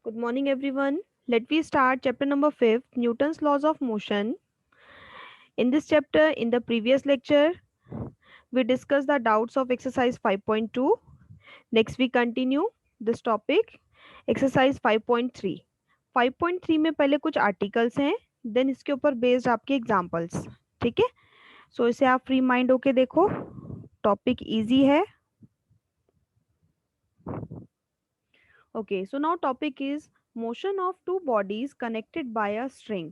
Good morning, everyone. Let me start chapter number 5, Newton's laws of motion. In this chapter, in the previous lecture, we discussed the doubts of exercise 5.2. Next, we continue this topic, exercise 5.3. 5.3 में पहले कुछ articles हैं, then इसके ऊपर based आपके examples. ठीक है, सो इसे आप फ्री माइंड होके देखो. टॉपिक इजी है. Okay, so now topic is motion of two bodies connected by a string.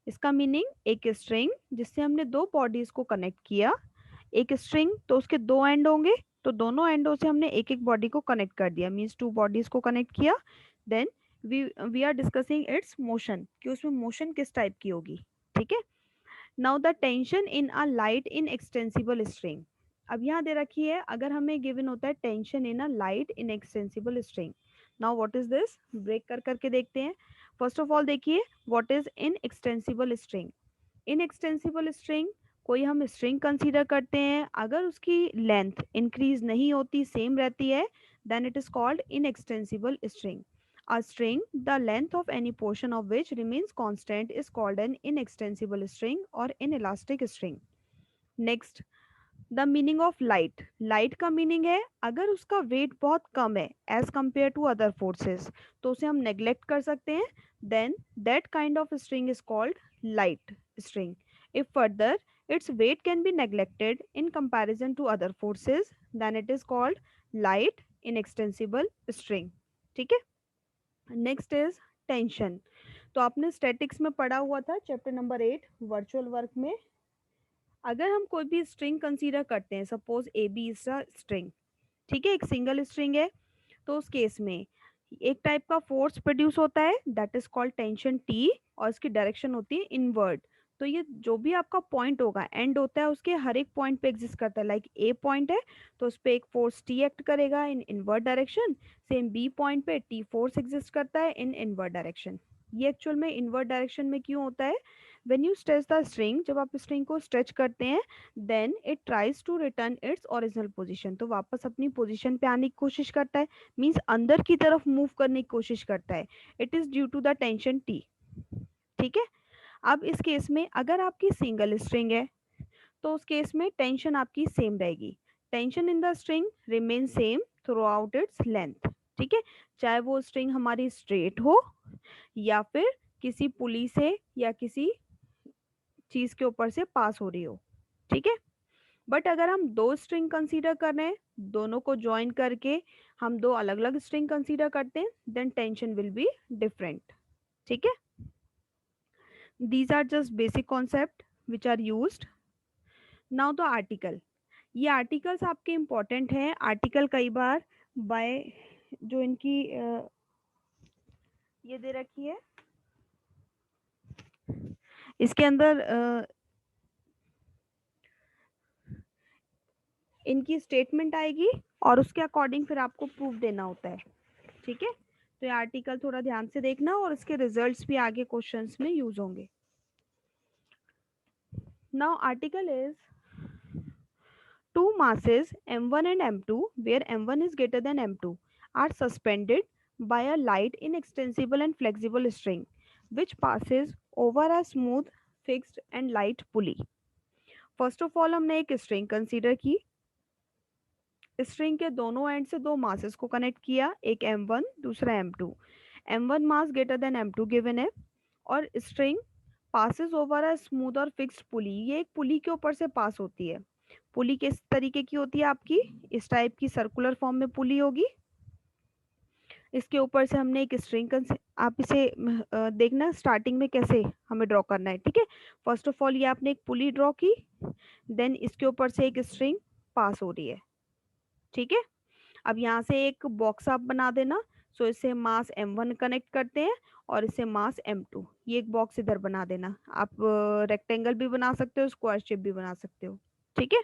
इसका मीनिंग, एक स्ट्रिंग जिससे हमने दो बॉडीज को कनेक्ट किया. एक स्ट्रिंग तो उसके दो एंड होंगे, तो दोनों एंडों से हमने एक एक बॉडी को कनेक्ट कर दिया, मीन्स टू बॉडीज को कनेक्ट किया. Then we are discussing its motion, कि उसमें मोशन किस टाइप की होगी. ठीक है. Now the tension in a light inextensible string. अब यहाँ दे रखी है, अगर हमें गिवन होता है tension in a light inextensible string. Now what is this, break कर करके देखते हैं. फर्स्ट ऑफ ऑल देखिए, what is inextensible string. Inextensible string, कोई हम स्ट्रिंग कंसीडर करते हैं, अगर उसकी लेंथ इंक्रीज नहीं होती, सेम रहती है, then it is called inextensible string. A string, the length of any portion of which remains constant, is called an inextensible string or inelastic string. Next, the meaning of light. Light का meaning है, अगर उसका weight बहुत कम है as compare to other forces, तो उसे हम नेग्लेक्ट कर सकते हैं. Then that kind of string is called light string. If further its weight can be neglected in comparison to other forces, then it is called light inextensible string. ठीक है. Next is tension. तो आपने statics में पढ़ा हुआ था chapter number 8 virtual work में. अगर हम कोई भी स्ट्रिंग कंसीडर करते हैं, suppose A B is a string, ठीक है, एक सिंगल स्ट्रिंग है, तो उस केस में एक टाइप का फोर्स प्रोड्यूस होता है, that is called tension T, और इसकी डायरेक्शन होती है इनवर्ड. तो ये जो भी आपका पॉइंट होगा, एंड होता है उसके, हर एक पॉइंट पे एग्जिस्ट करता है. लाइक ए पॉइंट है तो उस पर एक फोर्स टी एक्ट करेगा in inward direction. Same B point पे टी फोर्स एग्जिस्ट करता है इन इनवर्ड डायरेक्शन. ये एक्चुअल में इनवर्ड डायरेक्शन में क्यों होता है? When you stretch the string, जब आप स्ट्रिंग को स्ट्रेच करते हैं, then it tries to return its original position, तो वापस अपनी पोजीशन पे आने की कोशिश करता है, मींस अंदर की तरफ मूव करने की कोशिश करता है. It is due to the tension T. ठीक है. अब इस केस में अगर आपकी सिंगल स्ट्रिंग है, तो उस केस में टेंशन आपकी सेम रहेगी. Tension in the string remain same through out its length. ठीक है, चाहे वो स्ट्रिंग हमारी स्ट्रेट हो या फिर किसी पुली से या किसी चीज के ऊपर से पास हो रही हो. ठीक है. बट अगर हम दो स्ट्रिंग कंसीडर कर रहे हैं, दोनों को ज्वाइन करके हम दो अलग अलग स्ट्रिंग कंसीडर करते हैं, then tension will be different. ठीक है. These are just basic concept which are used. Now the article. ये आर्टिकल्स आपके इम्पोर्टेंट हैं. आर्टिकल कई बार बाय जो इनकी ये दे रखी है, इसके अंदर इनकी स्टेटमेंट आएगी और उसके अकॉर्डिंग फिर आपको प्रूफ देना होता है. ठीक है. तो ये आर्टिकल थोड़ा ध्यान से देखना, और इसके रिजल्ट्स भी आगे क्वेश्चंस में यूज होंगे. Now article is two masses m1 and m2, where m1 is greater than m2, are suspended by a light inextensible and flexible string which passes over a smooth fixed and light pulley. First of all हमने एक string consider की. String के दोनों and से दो masses को connect किया, एक m1 दूसरा m2. m1 mass greater than m2 given है, और string passes over a smooth और फिक्स्ड पुली. ये एक पुली के ऊपर से पास होती है. पुली किस तरीके की होती है आपकी, इस टाइप की सर्कुलर फॉर्म में पुली होगी. इसके ऊपर से हमने एक स्ट्रिंग, आप इसे देखना स्टार्टिंग में कैसे हमें ड्रॉ करना है. ठीक है. फर्स्ट ऑफ ऑल ये आपने एक पुली ड्रॉ की, देन इसके ऊपर से एक स्ट्रिंग पास हो रही है. ठीक है. अब यहाँ से एक बॉक्स आप बना देना. सो इसे मास m1 कनेक्ट करते हैं और इसे मास m2. ये एक बॉक्स इधर बना देना. आप रेक्टेंगल भी बना सकते हो, स्क्वायर शेप भी बना सकते हो. ठीक है.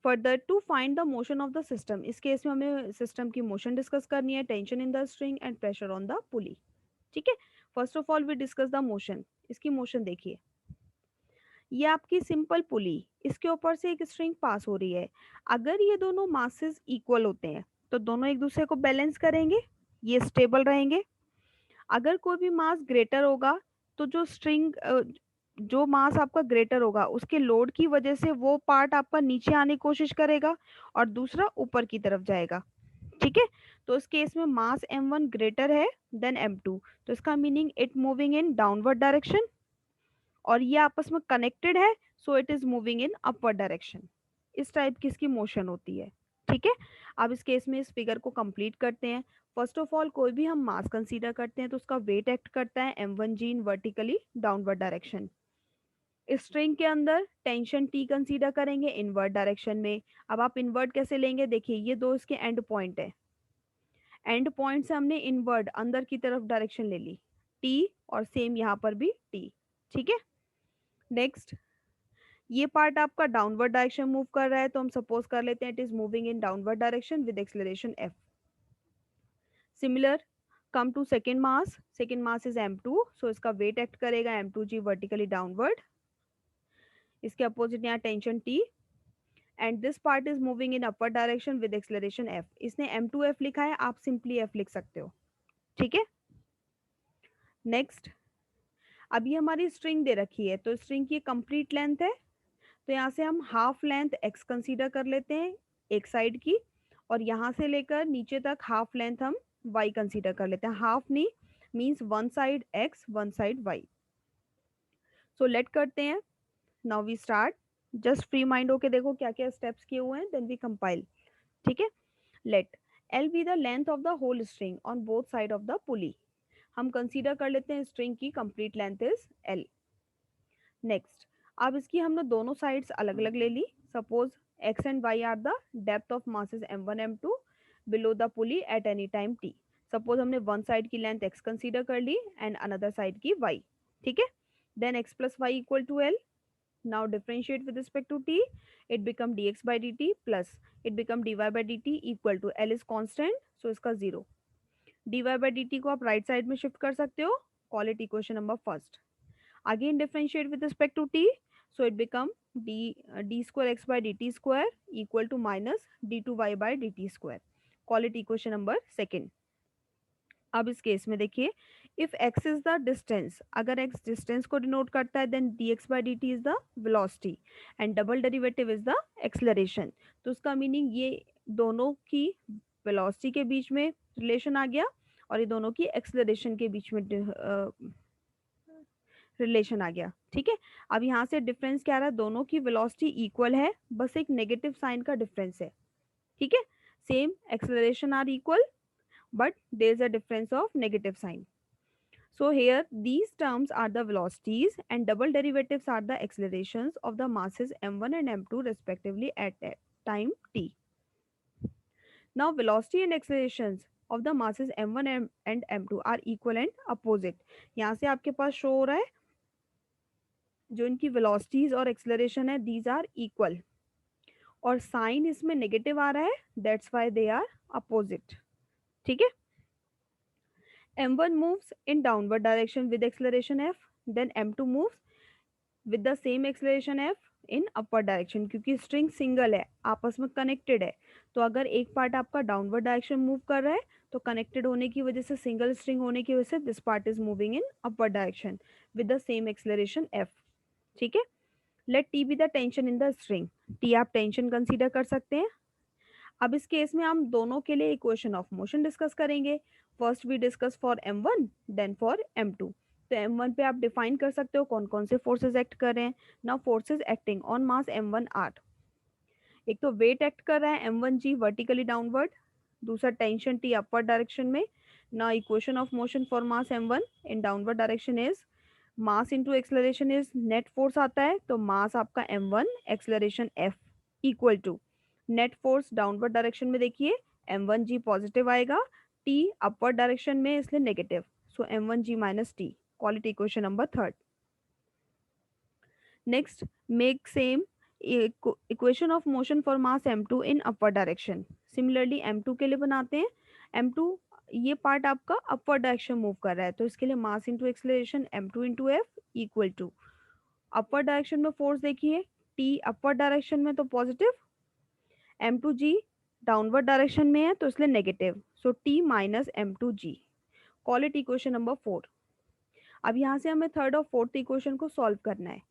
Further to find the motion of the system, इस केस में हमें सिस्टम की मोशन डिस्कस करनी है, tension in the string and pressure on the pulley. ठीक है. First of all we discuss the motion. इसकी मोशन देखिए, ये आपकी सिंपल पुली, इसके ऊपर से एक स्ट्रिंग पास हो रही है. अगर ये दोनों मासेस इक्वल होते हैं, तो दोनों एक दूसरे को बैलेंस करेंगे, ये स्टेबल रहेंगे। अगर कोई भी मास ग्रेटर होगा तो जो स्ट्रिंग जो मास आपका ग्रेटर होगा उसके लोड की वजह से वो पार्ट आपका नीचे आने की कोशिश करेगा और दूसरा ऊपर की तरफ जाएगा। ठीक है, तो इस केस में मास m1 ग्रेटर है देन m2, तो इसका meaning it moving in downward direction, और ये आपस में कनेक्टेड है, so it is moving in upward direction. इस टाइप की इसकी मोशन होती है। ठीक है, अब इस केस में इस फिगर को कंप्लीट करते हैं। फर्स्ट ऑफ ऑल कोई भी हम मास कंसीडर करते हैं तो उसका वेट एक्ट करता है m1g इन वर्टिकली डाउनवर्ड डायरेक्शन। स्ट्रिंग के अंदर टेंशन टी कंसीडर करेंगे इनवर्ट डायरेक्शन में। अब आप इनवर्ट कैसे लेंगे, देखिए ये दो इसके एंड पॉइंट है, एंड पॉइंट से हमने इनवर्ट अंदर की तरफ डायरेक्शन ले ली टी, और सेम यहाँ पर भी टी। ठीक है, नेक्स्ट ये पार्ट आपका डाउनवर्ड डायरेक्शन मूव कर रहा है, तो हम सपोज कर लेते हैं it is moving in downward direction with acceleration f। Similar come to second mass is m2, so इसका वेट एक्ट करेगा m2g वर्टिकली डाउनवर्ड, इसके अपोजिट यहाँ tension t, and this part is moving in upper direction with acceleration f। इसने m2f लिखा है, आप simply f लिख सकते हो। ठीक है, नेक्स्ट अब ये हमारी स्ट्रिंग दे रखी है, तो स्ट्रिंग की कंप्लीट लेंथ है, तो यहाँ से हम हाफ लेंथ x कंसीडर कर लेते हैं एक साइड की, और यहाँ से लेकर नीचे तक हाफ लेंथ हम y कंसीडर कर लेते हैं। हाफ नहीं means one side x one side y। So let करते हैं, now we start. Just free mind होके देखो क्या क्या स्टेप्स किए हुए हैं, देन वी कंपाइल। ठीक है, let l be the length of the whole string on both side of the pulley. हम कंसीडर कर लेते हैं स्ट्रिंग की complete length is l। Next अब इसकी हमने दोनों साइड्स अलग अलग ले ली। Suppose x and y are the depth of masses m1 m2 below the pulley at any time t। Suppose हमने वन साइड की लेंथ x कंसीडर कर ली एंड अनदर साइड की y। ठीक है, then x plus y equal to l। now differentiate with respect to t, it become dx by dt plus it become dy by dt equal to l is constant, so इसका zero. dy by dt को आप right side में shift कर सकते हो, call it equation number first। again differentiate with respect to t, so it become d square x by dt square equal to minus d2y by dt square, call it equation number second। अब इस case में देखिए, if x is the distance, अगर x distance को denote करता है then dx by dt is the velocity and double derivative is the acceleration. तो उसका मीनिंग ये दोनों की वेलोसिटी के बीच में रिलेशन आ गया और ये दोनों की एक्सेलरेशन के बीच में रिलेशन आ गया। ठीक है, अब यहाँ से डिफरेंस क्या रहा है, दोनों की वेलोसिटी इक्वल है, बस एक नेगेटिव साइन का डिफरेंस है। ठीक है, same acceleration are equal but there is a difference of negative sign. So here these terms are the velocities and double derivatives are the accelerations of the masses m1 and m2 respectively at time t. Now velocity and accelerations of the masses m1 and m2 are equal and opposite. यहाँ से आपके पास show हो रहा है जो इनकी velocities और acceleration है these are equal, और साइन इसमें नेगेटिव आ रहा है, that's why they are opposite. ठीक है, m1 moves in downward direction with acceleration f, then m2 moves with the same acceleration f in upward direction। क्योंकि string single है, आपस में कनेक्टेड है, तो अगर एक पार्ट आपका डाउनवर्ड डायरेक्शन मूव कर रहा है तो कनेक्टेड होने की वजह से, सिंगल स्ट्रिंग होने की वजह से this part is moving in upward direction with the same acceleration f। ठीक है, let t be the tension in the string, t आप टेंशन कंसीडर कर सकते हैं। अब इस केस में हम दोनों के लिए इक्वेशन ऑफ मोशन डिस्कस करेंगे। First we discuss for m1 then for m2। तो m1 पे आप डिफाइन कर सकते हो कौन कौन से फोर्सेस एक्ट कर रहे हैं। Now forces acting on mass m1 are, एक तो वेट एक्ट कर रहा है m1g वर्टिकली डाउनवर्ड, दूसरा टेंशन t अपवर्ड डायरेक्शन में। Now equation of motion for mass m1 in downward direction is mass into acceleration is net force आता है, तो मास आपका m1 acceleration f equal to net force downward direction में देखिए m1g positive आएगा, t upward direction में इसलिए negative, so m1g minus t, call it equation number third. Next make same equation of motion for mass m2 in upward direction. Similarly m2 के लिए बनाते हैं। m2 ये पार्ट आपका upward direction move कर रहा है, तो इसके लिए mass into acceleration m2 into f equal to upward direction में फोर्स देखिए t अपवर्ड डायरेक्शन में तो पॉजिटिव m2g डाउनवर्ड डायरेक्शन में है तो इसलिए negative, so T minus M two G. Call it equation number 4। अब यहाँ से हमें थर्ड और फोर्थ इक्वेशन को सॉल्व करना है।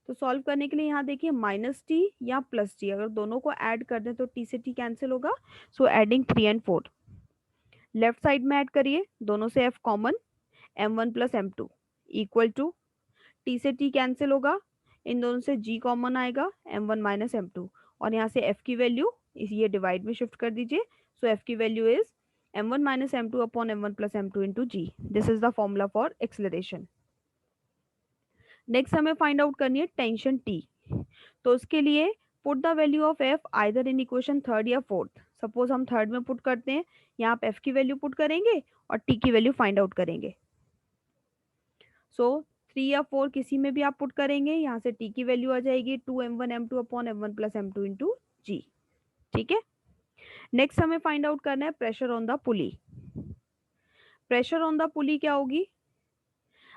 तो सॉल्व करने के लिए यहाँ देखिए माइनस टी या प्लस टी, अगर दोनों को ऐड कर दें तो टी से टी कैंसिल होगा, so adding 3 and 4। Left side में ऐड करिए, दोनों से F common, M one plus M two equal to, T से टी कैंसिल होगा, इन दोनों से जी कॉमन आएगा, M one minus M two, और यहाँ से एफ की वैल्यू इस ये डिवाइड में शिफ्ट कर दीजिए, सो एफ की value is M one minus M two upon M one plus M two into G. This is the formula for acceleration. Next हमें फाइंड आउट करनी है टेंशन टी। तो उसके लिए put the value of F either in equation third या fourth. Suppose हम third में put करते हैं, यहाँ आप एफ की वैल्यू पुट करेंगे और टी की वैल्यू फाइंड आउट करेंगे। सो 3 या 4 किसी में भी आप पुट करेंगे, यहाँ से टी की वैल्यू आ जाएगी 2m1m2 upon m1 plus m2 into जी। ठीक है, नेक्स्ट हमें फाइंड आउट करना है pressure on the pulley. Pressure on the पुली क्या होगी,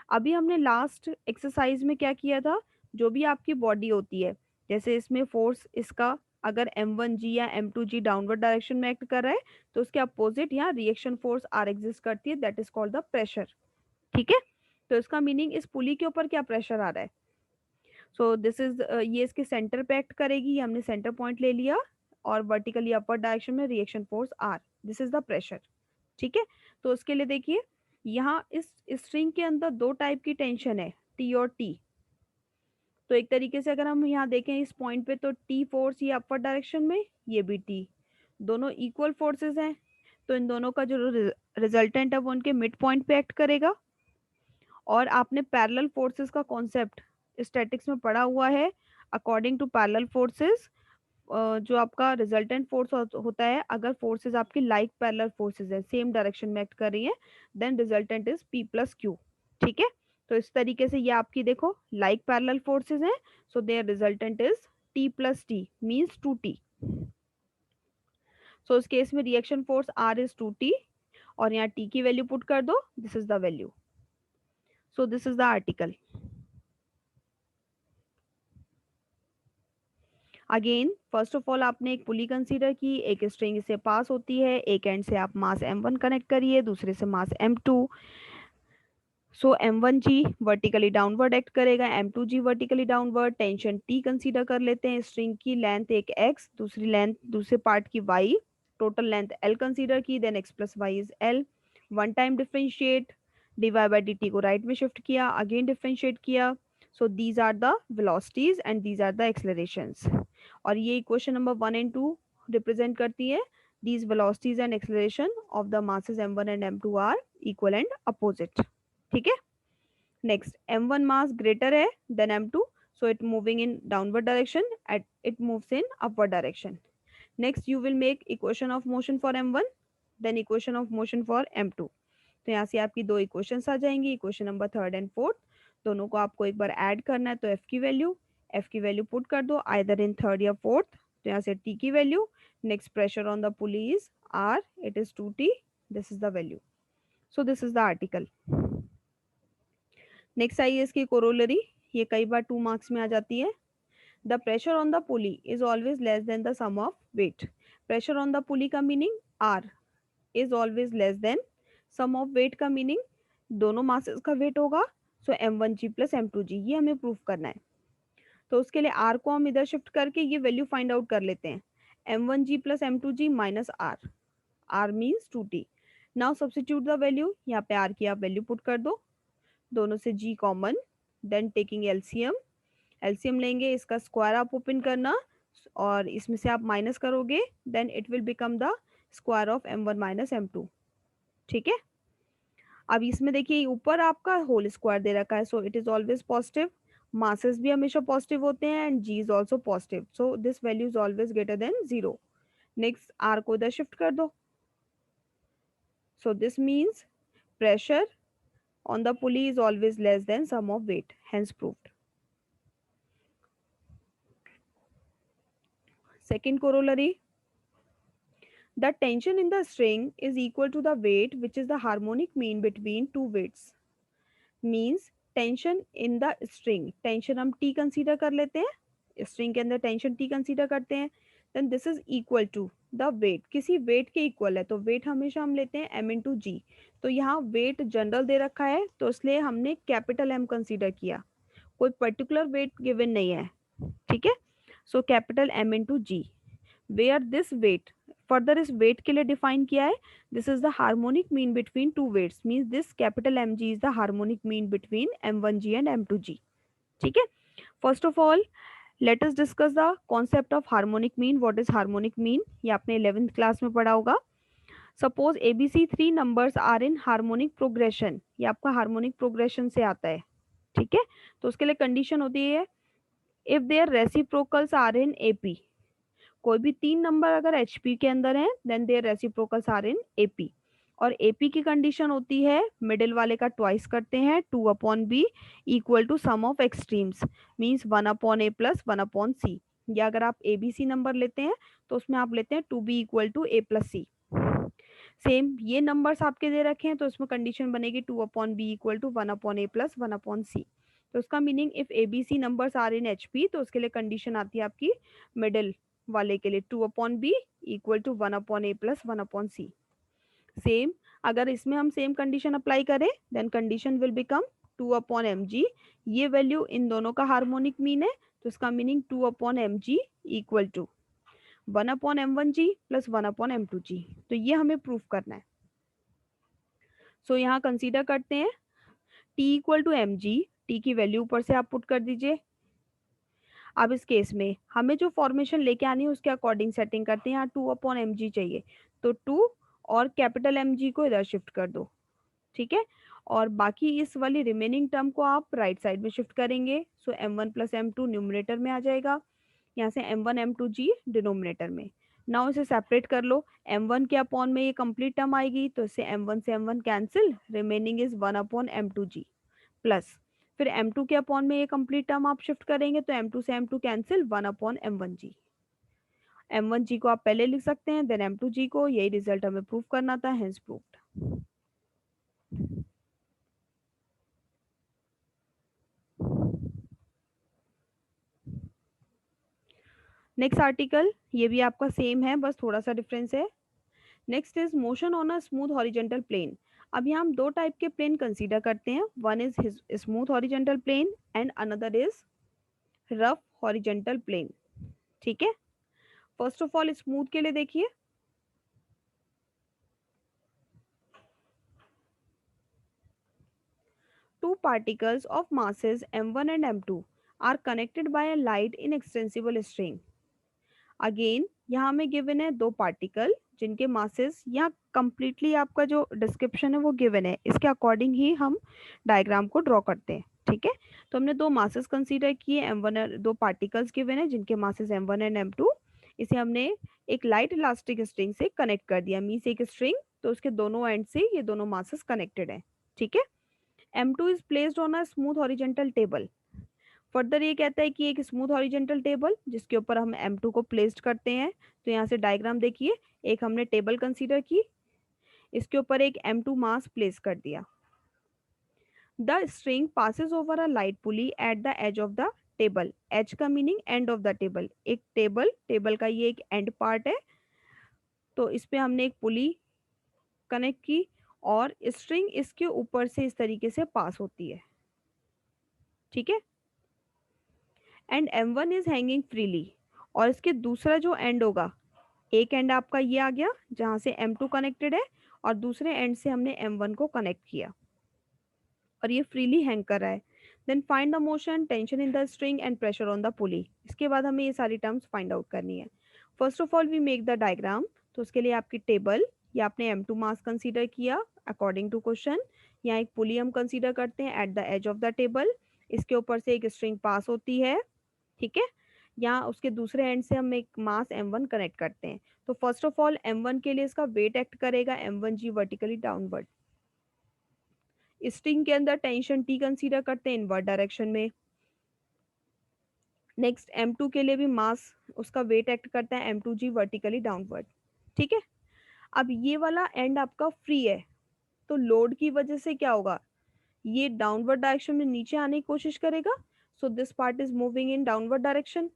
अभी हमने लास्ट एक्सरसाइज में क्या किया था, जो भी आपकी बॉडी होती है, जैसे इसमें फोर्स इसका अगर m1g या m2g डाउनवर्ड डायरेक्शन में एक्ट कर रहा है तो उसके अपोजिट यहाँ रिएक्शन फोर्स आर एग्जिस्ट करती है, that is called the pressure. ठीक है, तो इसका मीनिंग इस पुली के ऊपर क्या प्रेशर आ रहा है, सो दिस इज ये इसके सेंटर पे एक्ट करेगी, ये हमने सेंटर पॉइंट ले लिया, और वर्टिकली अपर डायरेक्शन में reaction force R, this is the pressure. ठीक है, तो उसके लिए देखिए यहाँ इस स्ट्रिंग के अंदर दो टाइप की टेंशन है, टी और टी। तो एक तरीके से अगर हम यहाँ देखें इस पॉइंट पे, तो टी फोर्स ये अपर डायरेक्शन में, ये भी टी, दोनों इक्वल फोर्सेस हैं, तो इन दोनों का जो रिजल्टेंट है वो उनके मिड पॉइंट पे एक्ट करेगा। और आपने पैरेलल फोर्सेस का कॉन्सेप्ट स्टैटिक्स में पढ़ा हुआ है, अकॉर्डिंग टू पैरेलल फोर्सेस जो आपका रिजल्टेंट फोर्स होता है, अगर फोर्सेस आपकी लाइक पैरेलल फोर्सेस है, सेम डायरेक्शन में एक्ट कर रही है, then resultant is P plus Q. ठीक है, तो इस तरीके से ये आपकी देखो लाइक पैरेलल फोर्सेस हैं, so there resultant is T plus T means 2t। So इस केस में reaction force are is 2t, और यहाँ टी की वैल्यू पुट कर दो, this is the value, so this is the article. Again first of all आपने एक पुली consider की, एक स्ट्रिंग से पास होती है, एक एंड से आप मास m1 कनेक्ट करिए, दूसरे से मास m2। सो m1g वर्टिकली डाउनवर्ड एक्ट करेगा, m2g vertically downward. Tension t consider कर लेते हैं, स्ट्रिंग की लेंथ एक x, दूसरी लेंथ दूसरे पार्ट की y, total length l consider की, then x plus y is l। One time differentiate, dy by dt को राइट में शिफ्ट किया, अगेन डिफरेंशिएट किया, so these are the velocities and these are the accelerations. और ये equation number 1 and 2 represent करती है these velocities and acceleration of the masses m1 and m2 are equal and opposite. ठीक है, next m1 mass greater है then m2, so it moving in downward direction, at it moves in upward direction. Next you will make equation of motion for m1, then equation of motion for m2। तो यहाँ से आपकी दो equations आ जाएंगी, equation number third and fourth, दोनों को आपको एक बार ऐड करना है, तो एफ की वैल्यू पुट कर दो आइदर इन थर्ड या फोर्थ, तो यहाँ से टी की value, next pressure on the pulley is R, it is 2t, this is the value, so this is the article. Next आई है इसकी कोरोलरी, ये कई बार 2 मार्क्स में आ जाती है। The pressure on the pulley is always less than the sum of weight. Pressure on the pulley का meaning R is always less than sum of weight का मीनिंग दोनों मासेस का वेट होगा, सो m1g प्लस m2g, ये हमें proof करना है। तो उसके लिए r को हम इधर शिफ्ट करके ये वैल्यू फाइंड आउट कर लेते हैं, m1g plus m2g minus r, r means 2t। Now substitute the value, यहाँ पे r की आप वैल्यू पुट कर दो, दोनों से g common, then taking LCM, LCM लेंगे, इसका स्क्वायर आप ओपन करना और इसमें से आप माइनस करोगे, then it will become the square of m1 minus m2। ठीक है, अब इसमें देखिए ऊपर आपका होल स्क्वायर दे रखा है, so it is always positive, masses भी हमेशा पॉजिटिव होते हैं and g is also positive, so this value is always greater than 0। Next R को इधर शिफ्ट कर दो, so this means pressure on the pulley is always less than sum of weight, hence proved. Second corollary, the tension in the string is equal to the weight which is the harmonic mean between two weights, means tension in the string, tension हम t consider कर लेते हैं, string के अंदर tension t consider करते हैं, then this is equal to the weight, किसी weight के इक्वल है, तो वेट हमेशा हम लेते हैं m इंटू जी। तो यहाँ वेट जनरल दे रखा है तो इसलिए हमने कैपिटल M कंसीडर किया, कोई पर्टिकुलर वेट गिवन नहीं है, ठीक है। So capital M into g, where this weight, further इस वेट के लिए डिफाइन किया है, this is the harmonic mean between two weights, means this capital M g is the harmonic mean between m1g and m2g, ठीक है। First of all let us discuss the concept of harmonic mean. What is harmonic mean, ये आपने 11th class में पढ़ा होगा। Suppose A B C three numbers are in harmonic progression, ये आपका harmonic progression से आता है, ठीक है। तो उसके लिए कंडीशन होती है if their reciprocals are in AP, कोई भी तीन नंबर अगर एचपी के अंदर है then their reciprocals are in AP. और एपी की कंडीशन होती है मिडिल वाले का ट्वाइस करते हैं, 2/b equal to sum of extremes, means 1/a plus 1/c। या अगर आप एबीसी नंबर लेते हैं तो उसमें आप लेते हैं 2b equal to a plus c. Same ये नंबर्स आपके दे रखे हैं तो इसमें कंडीशन बनेगी 2/b equal to 1/a plus 1/c। तो उसका meaning if A B C numbers are in HP तो उसके लिए कंडीशन आती है आपकी मिडिल वाले के लिए 2/b equal to 1/a plus 1/c। Same अगर इसमें हम सेम कंडीशन अप्लाई करें then condition will become 2/mg, ये वैल्यू इन दोनों का हार्मोनिक मीन है तो इसका meaning 2/mg equal to 1/m1g plus 1/m2g। तो ये हमें प्रूफ करना है। सो यहाँ कंसीडर करते हैं t equal to M g, T की वैल्यू ऊपर से आप पुट कर दीजिए। अब इस केस में हमें जो फॉर्मेशन लेके आनी है उसके अकॉर्डिंग सेटिंग करते हैं। यहाँ 2/mg चाहिए तो 2 और कैपिटल mg को इधर शिफ्ट कर दो, ठीक है। और बाकी इस वाली रिमेनिंग टर्म को आप राइट साइड में शिफ्ट करेंगे। सो m1 प्लस m2 न्यूमरेटर में आ जाएगा, यहाँ से m1 m2g डिनोमिनेटर में। नाउ इसे सेपरेट कर लो, m1 के अपॉन में ये कंप्लीट टर्म आएगी तो इससे m1 से m1 cancel, remaining is 1/m2g plus फिर m2 के अपॉन में ये कंप्लीट टर्म आप शिफ्ट करेंगे तो m2 से m2 कैंसिल, 1/m1g। m1g को आप पहले लिख सकते हैं देन m2g को, यही रिजल्ट हमें प्रूव करना था, हेंस प्रूव्ड। नेक्स्ट आर्टिकल ये भी आपका सेम है, बस थोड़ा सा डिफरेंस है। Next is motion on a smooth horizontal plane. अब यहाँ हम दो टाइप के प्लेन कंसीडर करते हैं, one is smooth horizontal plane and another is rough horizontal plane, ठीक है। फर्स्ट ऑफ ऑल स्मूथ के लिए देखिए, two particles of masses m1 and m2 are connected by a light inextensible string। Again यहाँ में given है दो particle जिनके मासेस, यहाँ कंप्लीटली आपका जो डिस्क्रिप्शन है वो गिवन है, इसके अकॉर्डिंग ही हम डायग्राम को ड्रॉ करते हैं, ठीक है। तो हमने दो मासेस कंसीडर किए m1, दो पार्टिकल्स गिवन है जिनके मासेस m1 एंड m2, इसे हमने एक लाइट इलास्टिक स्ट्रिंग से कनेक्ट कर दिया, मीन्स एक स्ट्रिंग तो उसके दोनों एंड से ये दोनों मासेस कनेक्टेड है, ठीक है। m2 is placed on a smooth horizontal table. Further ये कहता है कि एक स्मूथ हॉरिजेंटल टेबल जिसके ऊपर हम m2 को प्लेस्ड करते हैं। तो यहाँ से डायग्राम देखिए, एक हमने टेबल कंसीडर की, इसके ऊपर एक m2 मास प्लेस कर दिया। The string passes over a light pulley at the edge of the table, edge का meaning end of the table, एक टेबल का ये एक एंड पार्ट है, तो इस पे हमने एक पुली कनेक्ट की और स्ट्रिंग इसके ऊपर से इस तरीके से पास होती है, ठीक है। And m1 is hanging freely, और इसके दूसरा जो एंड होगा, एक एंड आपका ये आ गया जहां से m2 कनेक्टेड है और दूसरे एंड से हमने m1 को कनेक्ट किया और ये फ्रीली हैंग कर रहा है। Then find the motion, tension in the string and pressure on the pulley. इसके बाद हमें ये सारी टर्म्स फाइंड आउट करनी है। First of all we make the diagram, तो उसके लिए आपकी टेबल या आपने m2 मास कंसीडर किया अकॉर्डिंग टू क्वेश्चन, यहाँ एक पुली हम कंसीडर करते हैं at the edge of the table, इसके ऊपर से एक स्ट्रिंग पास होती है, ठीक है। यहाँ उसके दूसरे एंड से हम एक मास m1 कनेक्ट करते हैं। तो फर्स्ट ऑफ ऑल m1 के लिए इसका वेट एक्ट करेगा m1g वर्टिकली डाउनवर्ड। स्ट्रिंग के अंदर टेंशन T कंसीडर करते हैं इनवर्ट डायरेक्शन में। नेक्स्ट m2 के लिए भी मास, उसका वेट एक्ट करता है m2g वर्टिकली डाउनवर्ड, ठीक है। अब ये वाला एंड आपका फ्री है तो लोड की वजह से क्या होगा, ये डाउनवर्ड डायरेक्शन में नीचे आने की कोशिश करेगा, so this part is moving in downward direction.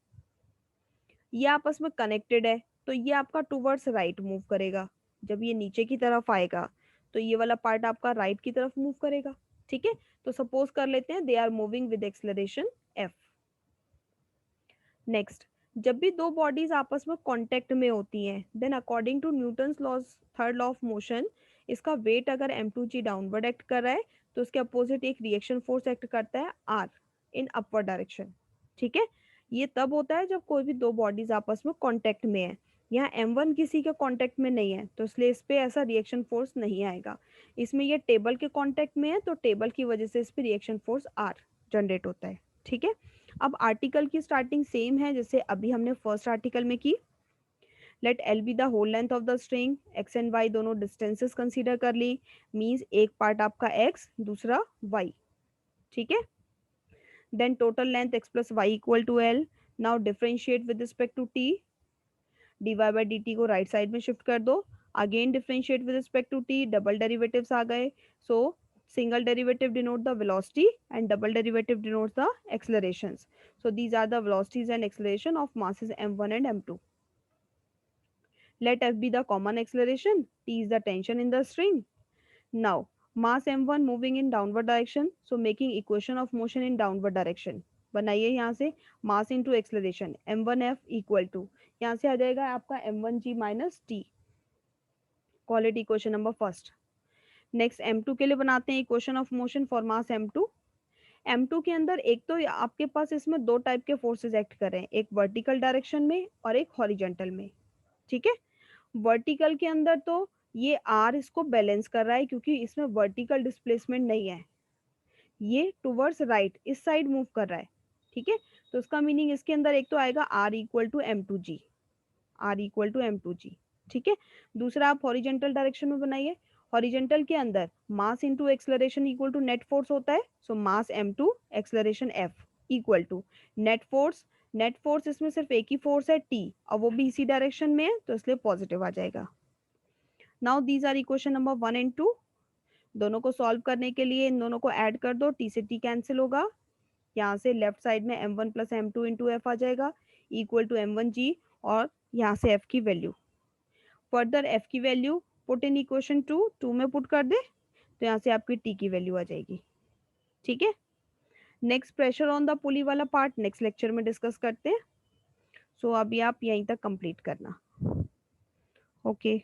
ये आपस में कनेक्टेड है तो ये आपका टूवर्ड्स राइट मूव करेगा। जब ये नीचे की तरफ आएगा तो ये वाला पार्ट आपका राइट की तरफ मूव करेगा। ठीक है, तो सपोज कर लेते हैं they are moving with acceleration F. Next, जब भी दो बॉडीज आपस में कांटेक्ट में होती हैं then according to Newton's laws third law of motion, इसका वेट अगर m2g डाउनवर्ड एक्ट कर रहा है तो उसके अपोजिट एक रिएक्शन फोर्स एक्ट करता है r इन अपवर्ड डायरेक्शन। ठीक है, ये तब होता है जब कोई भी दो बॉडीज आपस में कांटेक्ट में है। यहाँ m1 किसी के कांटेक्ट में नहीं है तो इसलिए इस पे ऐसा रिएक्शन फोर्स नहीं आएगा। इसमें ये टेबल के कांटेक्ट में है तो टेबल की वजह से इस पे रिएक्शन फोर्स r जनरेट होता है। ठीक है, अब आर्टिकल की स्टार्टिंग सेम है जैसे अभी हमने फर्स्ट आर्टिकल में की। Let l be the whole length of the string, x and y दोनों डिस्टेंसेस कंसीडर कर ली, मीन्स एक पार्ट आपका एक्स दूसरा वाई। ठीक है, then total length x plus y equal to l. Now differentiate with respect to t, d y by d t को right side में शिफ्ट कर दो। Again differentiate with respect to t, double derivatives आ गए। So single derivative denote the velocity and double derivative denotes the accelerations. So these are the velocities and acceleration of masses m1 and m2. Let f be the common acceleration, t is the tension in the string. Now mass m1 moving in downward direction, so making equation of motion in downward direction. बनाइए यहाँ से mass into acceleration m1f equal to, यहाँ से आ जाएगा आपका m1g minus T. Call it equation number first. Next m2 के लिए बनाते हैं equation of motion for mass m2। m2 के अंदर एक तो आपके पास इसमें दो टाइप के फोर्सेस एक्ट कर रहे हैं, एक वर्टिकल डायरेक्शन में और एक हॉरिजेंटल में। ठीक है, वर्टिकल के अंदर तो ये आर इसको बैलेंस कर रहा है क्योंकि इसमें वर्टिकल डिस्प्लेसमेंट नहीं है, ये टुवर्ड्स राइट इस साइड मूव कर रहा है। ठीक है, तो उसका मीनिंग इसके अंदर एक तो आएगा R equal to m two g, R equal to m two g. ठीक है, दूसरा आप हॉरिजेंटल डायरेक्शन में बनाइए। हॉरिजेंटल के अंदर mass into acceleration equal to net force होता है, so mass m two acceleration f equal to net force. Net force इसमें सिर्फ एक ही फोर्स है टी और वो भी इसी डायरेक्शन में है तो इसलिए पॉजिटिव आ जाएगा। Now these are equation number 1 and 2। दोनों को सॉल्व करने के लिए इन दोनों को ऐड कर दो, टी से टी कैंसिल होगा। यहाँ से लेफ्ट साइड में m1 one plus M two into f आ जाएगा इक्वल टू m1g, और यहाँ से f की वैल्यू, फर्दर f की वैल्यू पुट इन इक्वेशन 2, 2 में पुट कर दे तो यहाँ से आपकी t की वैल्यू आ जाएगी। ठीक है, नेक्स्ट प्रेशर ऑन द पुली वाला पार्ट नेक्स्ट लेक्चर में डिस्कस करते हैं। सो अभी आप यहीं तक कंप्लीट करना। ओके।